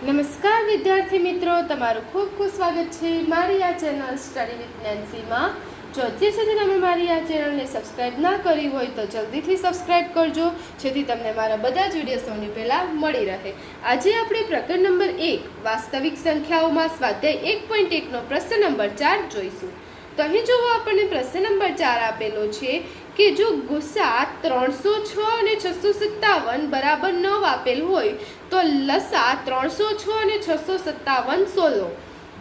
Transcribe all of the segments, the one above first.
નમસ્કાર વિદ્યાર્થી મિત્રો, તમારું ખૂબ ખૂબ સ્વાગત છે મારી આ ચેનલ સ્ટડી વિથ નેન્સીમાં. જો હજી સુધી તમે મારી આ ચેનલને સબસ્ક્રાઇબ ના કરી હોય તો જલ્દીથી સબસ્ક્રાઇબ કરજો, જેથી તમને મારા બધા જ વિડીયો સૌથી પહેલાં મળી રહે. આજે આપણે પ્રકરણ નંબર 1 વાસ્તવિક સંખ્યાઓમાં સ્વાધ્યાય 1.1 નો પ્રશ્ન નંબર 4 જોઈશું. તો અહીં જુઓ, આપણને પ્રશ્ન નંબર 4 આપેલો છે કે જો ગુસ્સા 306 અને 657 બરાબર 9 આપેલ હોય તો લસા 306 અને 657 શોધો.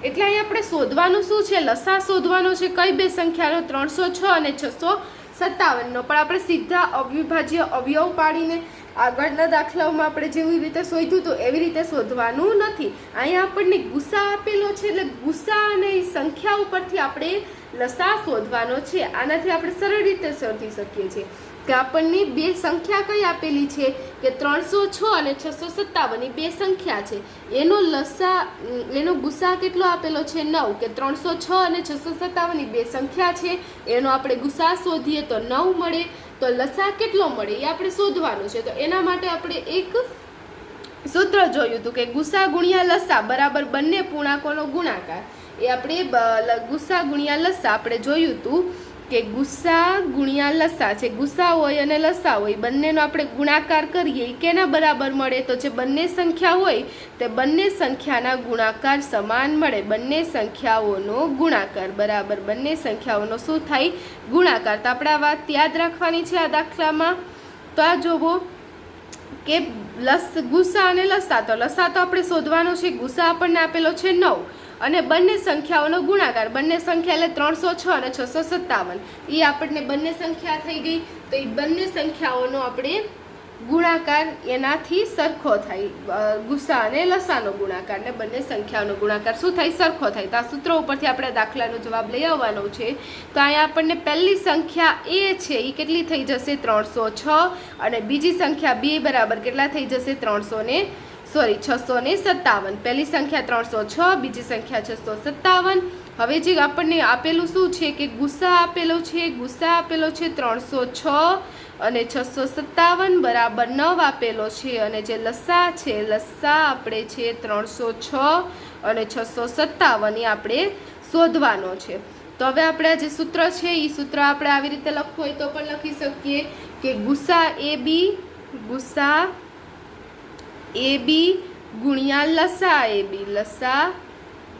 એટલે અહીં આપણે શોધવાનું શું છે? લસા શોધવાનો છે. કઈ બે સંખ્યાનો? 306 અને 657 નો. પણ આપણે સીધા અવિભાજ્ય અવયવ પાડીને આગળના દાખલાઓમાં આપણે જેવી રીતે શોધ્યું હતું એવી રીતે શોધવાનું નથી. અહીંયા આપણને ગુસ્સા આપેલો છે, એટલે ગુસ્સા અને સંખ્યા ઉપરથી આપણે લસા શોધવાનો છે. આનાથી આપણે સરળ રીતે શોધી શકીએ છીએ કે આપણને બે સંખ્યા કઈ આપેલી છે કે 306 અને 657 બે સંખ્યા છે. એનો લસા, એનો ગુસ્સા કેટલો આપેલો છે? 9. કે 306 અને 657 બે સંખ્યા છે, એનો આપણે ગુસ્સા શોધીએ તો 9 મળે. તો લસા કેટલો મળે એ આપણે શોધવાનું છે. તો એના માટે આપણે એક સૂત્ર જોયું હતું કે ગુસ્સા ગુણ્યા લસા બરાબર બંને પૂર્ણાંકોનો ગુણાકાર. એ આપણે ગુસ્સા ગુણ્યા લસા આપણે જોયું હતું કે ગુસ્સા ગુણ્યા લસા છે. ગુસ્સા હોય અને લસા હોય બંનેનો આપણે ગુણાકાર કરીએ એ કેના બરાબર મળે? તો જે બંને સંખ્યા હોય તે બંને સંખ્યાના ગુણાકાર સમાન મળે. બંને સંખ્યાઓનો ગુણાકાર બરાબર બંને સંખ્યાઓનો શું થાય? ગુણાકાર. તો આપણે આ વાત યાદ રાખવાની છે આ દાખલામાં. તો આ જોવો કે ગુસ્સા અને લસા, તો લસા તો આપણે શોધવાનો છે. ગુસ્સા આપણને આપેલો છે 9 અને બંને સંખ્યાઓનો ગુણાકાર, બંને સંખ્યા એટલે 306 અને 657 એ આપણને બંને સંખ્યા થઈ ગઈ. તો એ બંને સંખ્યાઓનો આપણે ગુણાકાર એનાથી સરખો થાય. ગુસ્સા અને લસાનો ગુણાકાર ને બંને સંખ્યાઓનો ગુણાકાર શું થાય? સરખો થાય. તો આ સૂત્ર ઉપરથી આપણે દાખલાનો જવાબ લઈ આવવાનો છે. તો અહીંયા આપણને પહેલી સંખ્યા એ છે એ કેટલી થઈ જશે? 306 અને બીજી સંખ્યા b બરાબર કેટલા થઈ જશે? 657. પહેલી સંખ્યા 306, બીજી સંખ્યા 657. હવે જે આપણને આપેલું શું છે કે ગુસ્સા આપેલો છે. ગુસ્સા આપેલો છે 306 અને 657 બરાબર 9 આપેલો છે. અને જે લસા છે, લસા આપણે છે 306 અને 657 એ આપણે શોધવાનો છે. તો હવે આપણે જે સૂત્ર છે એ સૂત્ર આપણે આવી રીતે લખવું હોય તો પણ લખી શકીએ કે ગુસ્સા એ બી ગુણ્યા લસા એ બી. લસા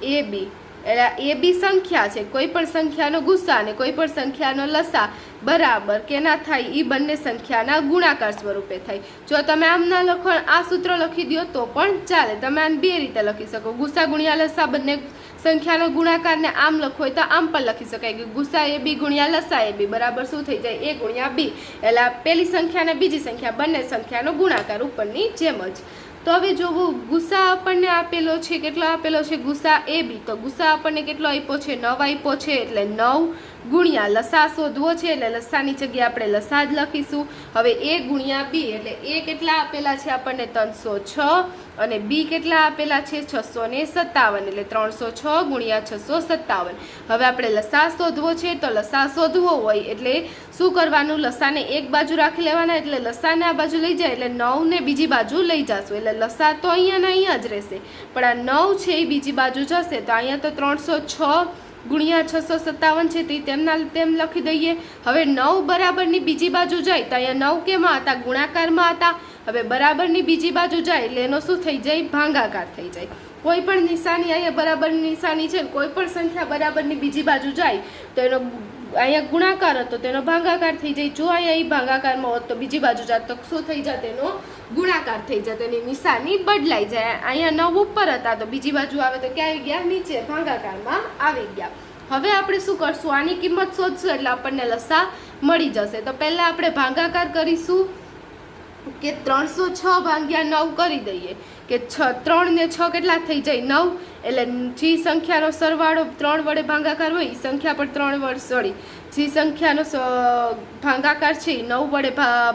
એ બી એટલે એ બી સંખ્યા છે. કોઈ પણ સંખ્યાનો ગુસ્સા અને કોઈ પણ સંખ્યાનો લસા બરાબર કેના થાય? એ બંને સંખ્યાના ગુણાકાર સ્વરૂપે થાય. જો તમે આમ ના લખો, આ સૂત્ર લખી દો તો પણ ચાલે. તમે આને બે રીતે લખી શકો. ગુસ્સા ગુણ્યા લસા બંને સંખ્યાનો ગુણાકાર ને આમ લખો હોય તો આમ પણ લખી શકાય કે ગુસ્સા એ બી ગુણ્યા લસા એ બી બરાબર શું થઈ જાય? એ ગુણ્યા બી. એટલે પેલી સંખ્યા અને બીજી સંખ્યા બંને સંખ્યાનો ગુણાકાર ઉપરની જેમ જ. તો હવે જોવો, ગુસ્સા આપણને આપેલો છે. કેટલો આપેલો છે? ગુસ્સા એ બી. તો ગુસ્સા આપણને કેટલો આપ્યો છે? 9 આપ્યો છે. એટલે 9 ગુણ્યા લસા શોધવો છે એટલે લસાની જગ્યાએ આપણે લસા જ લખીશું. હવે એ ગુણ્યા બી એટલે એ કેટલા આપેલા છે આપણને? 306 અને બી કેટલા આપેલા છે? 657. એટલે 306 ગુણ્યા 657. હવે આપણે લસા શોધવો છે. તો લસા શોધવો હોય એટલે શું કરવાનું? લસાને એક બાજુ રાખી લેવાના. એટલે લસાને આ બાજુ લઈ જાય એટલે 9 ને બીજી બાજુ લઈ જશું. એટલે લસા તો અહીંયા જ રહેશે, પણ આ 9 છે એ બીજી બાજુ જશે. તો અહીંયા તો 306 ગુણ્યા 657 છે તે તેમના તેમ લખી દઈએ. હવે 9 બરાબરની બીજી બાજુ જાય તો અહીંયા 9 કેમાં હતા? ગુણાકારમાં હતા. હવે બરાબરની બીજી બાજુ જાય એટલે એનો શું થઈ જાય? ભાગાકાર થઈ જાય. કોઈ પણ નિશાની અહીંયા બરાબરની નિશાની છે, કોઈ પણ સંખ્યા બરાબરની બીજી બાજુ જાય તો એનો અહીંયા ગુણાકાર હતો તેનો ભાગાકાર થઈ જાય. જો અહીંયા એ ભાગાકારમાં હોત તો બીજી બાજુ જાત તો શું થઈ જાત? એનો ગુણાકાર થઈ જાત. એની નિશાની બદલાઈ જાય. અહીંયા 9 ઉપર હતા તો બીજી બાજુ આવે તો ક્યાં આવી ગયા? નીચે ભાગાકારમાં આવી ગયા. હવે આપણે શું કરશું? આની કિંમત શોધશું એટલે આપણને લસા મળી જશે. તો પહેલા આપણે ભાગાકાર કરીશું કે 306 ભાગ્યા 9 કરી દઈએ કે 3 ને 6 કેટલા થઈ જાય? 9. એટલે જે સંખ્યાનો સરવાળો 3 વડે ભાગાકાર હોય એ સંખ્યા પર 3 વડે જે સંખ્યાનો ભાગાકાર છે એ 9 વડે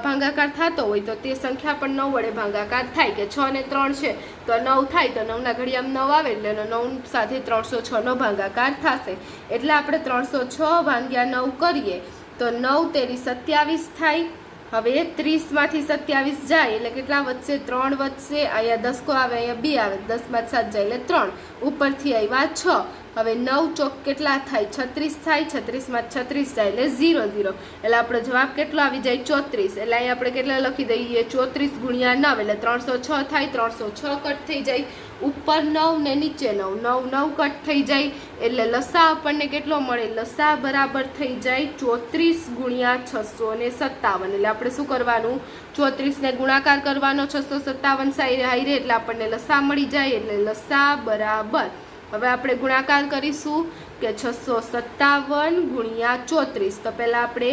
ભાગાકાર થતો હોય તો તે સંખ્યા પણ 9 વડે ભાગાકાર થાય. કે 6 ને 3 છે તો 9 થાય, તો 9ના ઘડિયામાં 9 આવે એટલે 9 સાથે 306 નો ભાગાકાર થશે. એટલે આપણે 306 ભાગ્યા 9 કરીએ તો 9 તેરી 27 થાય. હવે 30માંથી 27 જાય એટલે કેટલા વધશે? 3 વધશે. અહીંયા દસકો આવે, અહીંયા 2 આવે, 10માંથી 7 જાય એટલે 3. ઉપરથી આવ્યા 6. હવે 9 ચોક કેટલા થાય? 36 થાય. 36માંથી 36 જાય એટલે 0 0. એટલે આપણો જવાબ કેટલો આવી જાય? 34. એટલે અહીંયા આપણે કેટલા લખી દઈએ? 34 ગુણ્યા 9 એટલે 306 થાય. 306 કટ થઈ જાય. ઉપર 9 ને નીચે 9, 9 9 કટ થઈ જાય એટલે લસા આપણને કેટલો મળે? લસા બરાબર થઈ જાય 34 ગુણ્યા 657. એટલે આપણે શું કરવાનું? 34 ને ગુણાકાર કરવાનો 657 હાઈરે એટલે આપણને લસા મળી જાય. એટલે લસા બરાબર, હવે આપણે ગુણાકાર કરીશું કે 657 ગુણ્યા 34. તો પહેલાં આપણે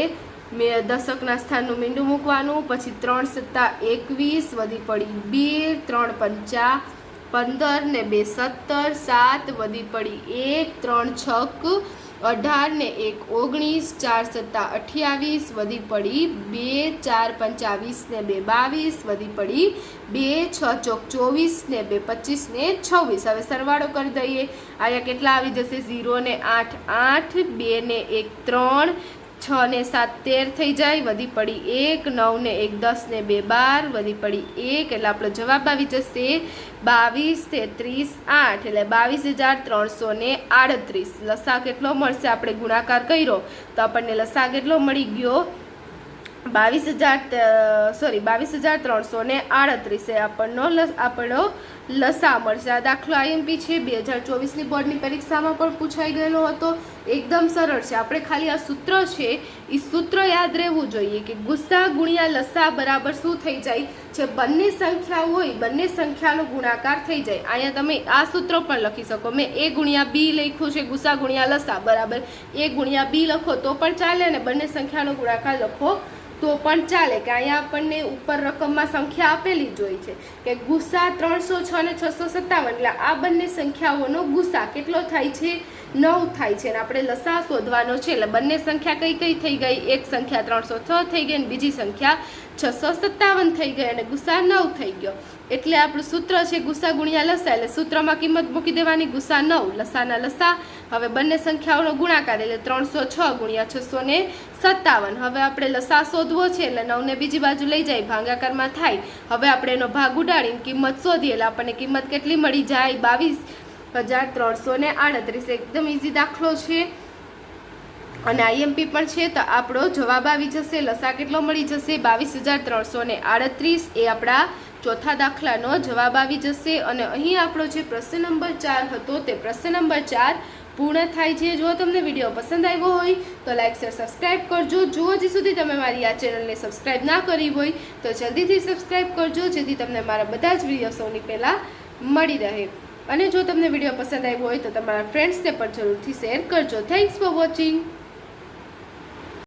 દશકના સ્થાનનું મીંડું મૂકવાનું, પછી 3 સત્તા 21 વધી પડી 2, 3 પંચા 15 ને 2 17, 7 વધી પડી 1, 3 છક 18 ને 1 19, 4 સત્તા 28 વધી પડી 2, 4 પંચા 20 ને 2 22 વધી પડી 2, 6 ચોક 24 ને 2 25 ને 26. હવે સરવાળો કરી દઈએ. અહીંયા કેટલા આવી જશે? 0 ને 8 8, 2 ને 1 3, 6 ને 7 13 થઈ જાય, વધી પડી 1, 9 ને 1 10 ને 2 12 વધી પડી 1. એટલે આપણો જવાબ આવી જશે 22 33 8 એટલે 22,338. લસા કેટલો મળશે? આપણે ગુણાકાર કર્યો તો આપણને લસા કેટલો મળી ગયો? 22,338 એ આપણો લસા મળશે. આ દાખલો આઈએમપી છે, 2024ની બોર્ડની પરીક્ષામાં પણ પૂછાઈ ગયેલો હતો. એકદમ સરળ છે. આપણે ખાલી આ સૂત્ર છે એ સૂત્ર યાદ રહેવું જોઈએ કે ગુસ્સા ગુણ્યા લસા બરાબર શું થઈ જાય છે? બંને સંખ્યા હોય, બંને સંખ્યાનો ગુણાકાર થઈ જાય. અહીંયા તમે આ સૂત્ર પણ લખી શકો. મેં a ગુણ્યા b લખ્યું છે, ગુસ્સા ગુણ્યા લસા બરાબર a ગુણ્યા b લખો તો પણ ચાલે, અને બંને સંખ્યાનો ગુણાકાર લખો તો પણ ચાલે. કે અહીંયા આપણને ઉપર રકમમાં સંખ્યા આપેલી જ હોય છે કે ગુસ્સા 306 ને 657. એટલે આ બંને સંખ્યાઓનો ગુસ્સા કેટલો થાય છે? 9 થાય છે. અને આપણે લસા શોધવાનો છે. એટલે બંને સંખ્યા કઈ કઈ થઈ ગઈ? એક સંખ્યા 306 થઈ ગઈ અને બીજી સંખ્યા 657 થઈ ગઈ અને ગુસ્સા 9 થઈ ગયો. એટલે આપણું સૂત્ર છે ગુસ્સા ગુણ્યા લસા. એટલે સૂત્રમાં કિંમત મૂકી દેવાની, ગુસ્સા 9, લસાના લસા. હવે બંને સંખ્યાઓનો ગુણાકાર એટલે 306 ગુણ્યા 657. હવે આપણે લસા શોધવો છે એટલે 9 ને બીજી બાજુ લઈ જાય, ભાગાકારમાં થાય. હવે આપણે એનો ભાગ ઉડાડીને કિંમત શોધીએ એટલે આપણને કિંમત કેટલી મળી જાય? 22,338. એકદમ ઇઝી દાખલો છે અને આઈએમપી પણ છે. તો આપણો જવાબ આવી જશે, લસા કેટલો મળી જશે? 22,338. એ આપણા ચોથા દાખલાનો જવાબ આવી જશે. અને અહીં આપણો જે પ્રશ્ન નંબર 4 હતો તે પ્રશ્ન નંબર 4 પૂર્ણ થાય છે. જો તમને વિડીયો પસંદ આવ્યો હોય તો લાઈક શેર સબસ્ક્રાઈબ કરજો. જો હજી સુધી તમે મારી આ ચેનલને સબસ્ક્રાઈબ ના કરી હોય તો જલ્દીથી સબસ્ક્રાઈબ કરજો, જેથી તમને મારા બધા જ વિડીયો સૌની પહેલાં મળી રહે. અને જો તમને વિડીયો પસંદ આવ્યો હોય તો તમારા ફ્રેન્ડ્સને પણ જરૂરથી શેર કરજો. Thanks for watching.